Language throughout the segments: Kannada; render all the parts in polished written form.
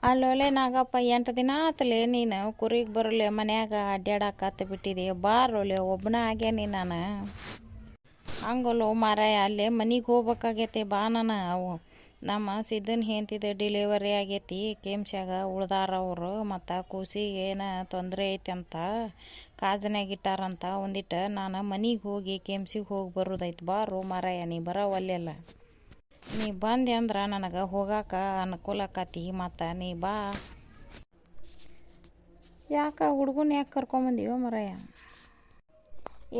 ಅಲ್ಲೊಲೆ ನಾಗಪ್ಪ 8 ದಿನ ಆತಲೆ ನೀನು ಕುರಿಗೆ ಬರಲೆ ಮನ್ಯಾಗ ಅಡ್ಡಾಡಕತ್ತ ಬಿಟ್ಟಿದೆ. ಬಾರೋಲೆ ಒಬ್ಬನ ಆಗೇನಿ ನಾನು. ಹಂಗಲ್ಲೋ ಮಾರಾಯ, ಅಲ್ಲೇ ಮನೆಗೆ ಹೋಗ್ಬೇಕಾಗೈತಿ. ಬಾ ನಾನು ಅವು ನಮ್ಮ ಸಿದ್ದನ ಹೆಂತಿದ ಡಿಲಿವರಿ ಆಗೈತಿ. ಕೆಮ್ಸ್ಯಾಗ ಉಳ್ದಾರ ಅವರು. ಮತ್ತು ಕೂಸಿಗೆ ಏನು ತೊಂದರೆ ಐತಿ ಅಂತ ಕಾಜನ್ಯಾಗ ಇಟ್ಟಾರಂತ. ಒಂದಿಟ್ಟು ನಾನು ಮನೆಗೆ ಹೋಗಿ ಕೆಮ್ಸಿಗೆ ಹೋಗಿ ಬರೋದೈತಿ. ಬಾರೋ ಮಾರಾಯ, ನೀ ಬರೋವಲ್ಲೆಲ್ಲ. ನೀ ಬಂದೆ ಅಂದ್ರೆ ನನಗೆ ಹೋಗಾಕ ಅನುಕೂಲ ಆಕತಿ. ಮತ್ತು ನೀ ಬಾ. ಯಾಕೆ ಹುಡುಗನ ಯಾಕೆ ಕರ್ಕೊಂಬಂದೀವೋ ಮಾರಾಯ?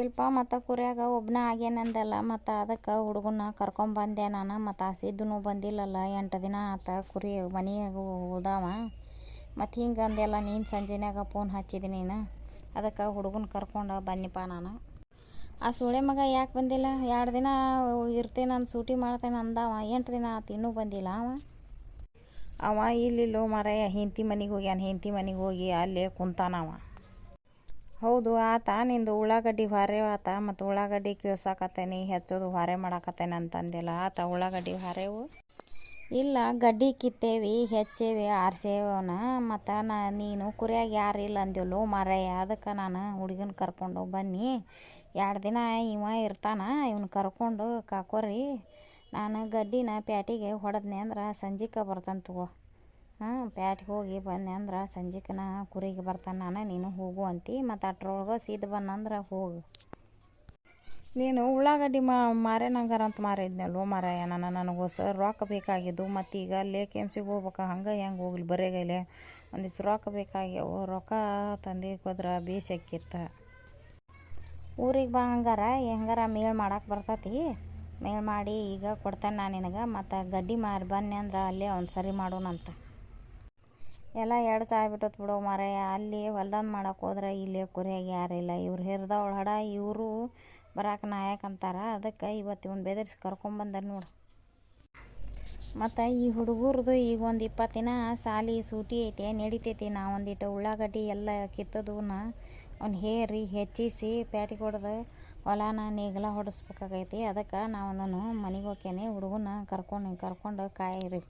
ಇಲ್ಪ ಮತ್ತು ಕುರ್ಯಾಗ ಒಬ್ಬನ ಆಗೇನಂದಲ್ಲ, ಮತ್ತು ಅದಕ್ಕೆ ಹುಡುಗನ ಕರ್ಕೊಂಬಂದೆ ನಾನು. ಮತ್ತು ಆ ಸಿದ್ದನು ಬಂದಿಲ್ಲಲ್ಲ, 8 ದಿನ ಆತ ಕುರಿ ಮನೆಯಾಗ ಉಳ್ದಾವ. ಮತ್ತು ಹಿಂಗೆ ಅಂದೆಲ್ಲ ನೀನು ಸಂಜೆನಾಗ ಫೋನ್ ಹಚ್ಚಿದೆ ನೀನು. ಅದಕ್ಕೆ ಹುಡುಗನ ಕರ್ಕೊಂಡು ಬನ್ನಿಪ್ಪ ನಾನು. ಆ ಸೋಳೆ ಮಗ ಯಾಕೆ ಬಂದಿಲ್ಲ? 2 ದಿನ ಇರ್ತೇನೆ ನಾನು, ಸೂಟಿ ಮಾಡ್ತೇನೆ ಅಂದವ. 8 ದಿನ ಆತು ಇನ್ನೂ ಬಂದಿಲ್ಲ ಅವ ಇಲ್ಲಿಲ್ಲೋ ಮಾರಾಯ, ಹೆಂಡತಿ ಮನೆಗೆ ಹೋಗ್ಯಾನ. ಹೆಂಡತಿ ಮನೆಗೆ ಹೋಗಿ ಅಲ್ಲೇ ಕುಂತಾನವ. ಹೌದು ಆತ, ನಿಂದು ಉಳ್ಳಾಗಡ್ಡಿ ಹೊರೆ ಆತ. ಮತ್ತು ಉಳ್ಳಾಗಡ್ಡಿ ಕೀಳ್ಸಾಕತ್ತೇನೆ, ಹೆಚ್ಚೋದು ಹೊರೆ ಮಾಡಾಕತ್ತೇನೆ ಅಂತಂದಿಲ್ಲ. ಆತ ಉಳ್ಳಾಗಡ್ಡಿ ಹೊರೆವು ಇಲ್ಲ, ಗಡ್ಡಿ ಕಿತ್ತೇವಿ, ಹೆಚ್ಚೇವಿ, ಆರಿಸೇವನ. ಮತ್ತು ನೀನು ಕುರಿಯಾಗ ಯಾರು ಇಲ್ಲ ಅಂದಿಲ್ಲೋ ಮಾರಾಯ. ಅದಕ್ಕೆ ನಾನು ಹುಡುಗನ ಕರ್ಕೊಂಡು ಬನ್ನಿ. 2 ದಿನ ಇವ ಇರ್ತಾನ. ಇವನು ಕರ್ಕೊಂಡು ಕಾಕೋರಿ ನಾನು ಗಡ್ಡಿನ ಪ್ಯಾಟಿಗೆ ಹೊಡೆದ್ನಿ ಅಂದ್ರೆ ಸಂಜಿಕೆ ಬರ್ತಾನೆ ತಗೋ. ಪ್ಯಾಟಿಗೆ ಹೋಗಿ ಬಂದೆ ಅಂದ್ರೆ ಸಂಜಿಕನ ಕುರಿಗೆ ಬರ್ತಾನೆ ನಾನು. ನೀನು ಹೋಗು ಅಂತಿ. ಮತ್ತು ಅಟ್ರೊಳಗೆ ಸಿದ್ದು ಬಂದಂದ್ರೆ ಹೋಗು. ನೀನು ಉಳ್ಳಾಗಡ್ಡಿ ಮಾರೇನಂಗಾರ ಅಂತ ಮಾರಿದ್ನಲ್ವ ಮಾರಾಯ. ನನಗೋಸ್ಕರ ರೊಕ್ಕ ಬೇಕಾಗಿದ್ದು. ಮತ್ತು ಈಗ ಅಲ್ಲೇ ಕೆಮ್ಸಿಗೆ ಹೋಗ್ಬೇಕು. ಹಂಗೆ ಹೆಂಗೆ ಹೋಗ್ಲಿ ಬರೇಗೈಲೆ ಒಂದಿಷ್ಟು ರೊಕ್ಕ ಬೇಕಾಗ್ಯಾವು. ರೊಕ್ಕ ತಂದು ಹೋದ್ರೆ ಬೇಸಕ್ಕಿತ್ತು. ಊರಿಗೆ ಬಾ ಹಂಗಾರ, ಹೆಂಗಾರ ಮೇಳು ಮಾಡಕ್ಕೆ ಬರ್ತೈತಿ. ಮೇಳು ಮಾಡಿ ಈಗ ಕೊಡ್ತೇನೆ ನಾನು ನಿನಗೆ. ಮತ್ತು ಗಡ್ಡಿ ಮಾರಿ ಬನ್ನಿ ಅಂದ್ರೆ ಅಲ್ಲೇ ಒಂದು ಸರಿ ಮಾಡೋಣಂತ. ಎಲ್ಲ ಎರಡು ಆಗ್ಬಿಟ್ಟತ್ ಬಿಡೋ ಮಾರಾಯ. ಅಲ್ಲಿ ಹೊಲ್ದಾನ ಮಾಡಕ್ಕೆ ಹೋದ್ರೆ ಇಲ್ಲೇ ಕುರಿಯಾಗ ಯಾರಿಲ್ಲ. ಇವ್ರು ಹಿರಿದವಳ ಹಡ, ಇವರು ಬರಾಕ ನಾಯಕ ಅಂತಾರ. ಅದಕ್ಕೆ ಇವತ್ತು ಇವನು ಬೆದರಿಸಿ ಕರ್ಕೊಂಬಂದ ನೋಡು. ಮತ್ತು ಈ ಹುಡುಗರದು ಈಗ ಒಂದು 20 ದಿನ ಸಾಲಿ ಸೂಟಿ ಐತೆ, ನಡಿತೈತಿ. ನಾ ಒಂದಿಟ್ಟು ಉಳ್ಳಾಗಡ್ಡಿ ಎಲ್ಲ ಕಿತ್ತದನ್ನ ಅವ್ನು ಹೇರಿ ಹೆಚ್ಚಿಸಿ ಪ್ಯಾಟಿಗೆ ಹೊಡೆದು ಹೊಲಾನ ನೇಗಲ ಹೊಡೆಸ್ಬೇಕಾಗೈತಿ. ಅದಕ್ಕೆ ನಾವೊಂದನು ಮನೆಗೆ ಹೋಗ್ತೇನೆ. ಹುಡುಗನ ಕರ್ಕೊಂಡು ಕಾಯಿರಿ.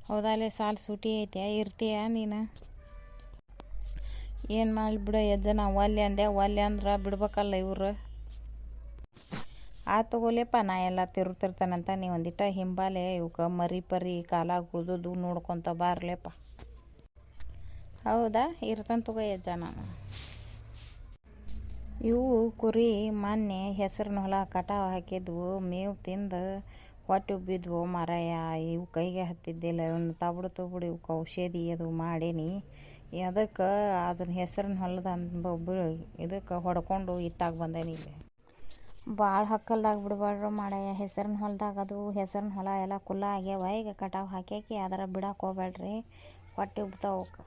ಹೌದಲ್ಲೇ ಸಾಲು ಸೂಟಿ ಐತೆ, ಇರ್ತೀಯ ನೀನು? ಏನು ಮಾಡಲಿ ಬಿಡ ಯಜ್ಜ. ನಾವು ಒಲ್ಲೆ ಅಂದೆ, ಒಲ್ಲೆ ಅಂದ್ರೆ ಬಿಡ್ಬೇಕಲ್ಲ ಇವರು. ಆ ತಗೋಲೆಪ್ಪ, ನಾ ಎಲ್ಲ ತಿರುಗ್ತಿರ್ತಾನಂತ. ನೀವು ಒಂದಿಟ್ಟ ಹಿಂಬಾಲೆ ಇವಕ್ಕೆ ಮರಿ ಪರಿ ಕಾಲಾಗ ಉಳ್ದದ್ದು ನೋಡ್ಕೊತ ಬಾರ್ಲೆಪ್ಪ. ಹೌದಾ, ಇರ್ತಾನೆ ತಗೋ ಯಜ್ಜ ನಾನು. ಇವು ಕುರಿ ಮೊನ್ನೆ ಹೆಸರಿನ ಹೊಲ ಕಟಾವು ಹಾಕಿದ್ವು. ಮೇವು ತಿಂದು ಹೊಟ್ಟೆ ಉಬ್ಬಿದ್ವು ಮಾರಾಯ. ಇವು ಕೈಗೆ ಹತ್ತಿದ್ದಿಲ್ಲ. ಇವನು ತಬುಡು ಇವಕ್ಕೆ ಔಷಧಿ ಅದು ಮಾಡೀನಿ. ಅದಕ್ಕೆ ಅದನ್ನ ಹೆಸರಿನ ಹೊಲದ ಇದಕ್ಕೆ ಹೊಡ್ಕೊಂಡು ಇಟ್ಟಾಗ ಬಂದೇನಿ. ಇಲ್ಲಿ ಭಾಳ ಹಕ್ಕಲ್ದಾಗ ಬಿಡಬಾರ್ದು ಮಾಡಯ್ಯ. ಹೆಸರಿನ ಹೊಲದಾಗ ಅದು ಹೆಸರಿನ ಹೊಲ ಎಲ್ಲ ಕುಲ್ಲ ಆಗ್ಯಾವ. ಈಗ ಕಟಾವು ಹಾಕ್ಯಾಕಿ ಅದರ ಬಿಡಕ್ಕೆ ಹೋಗ್ಬೇಡ್ರಿ, ಹೊಟ್ಟೆ ಉಬ್ತಾವಕ್ಕೆ.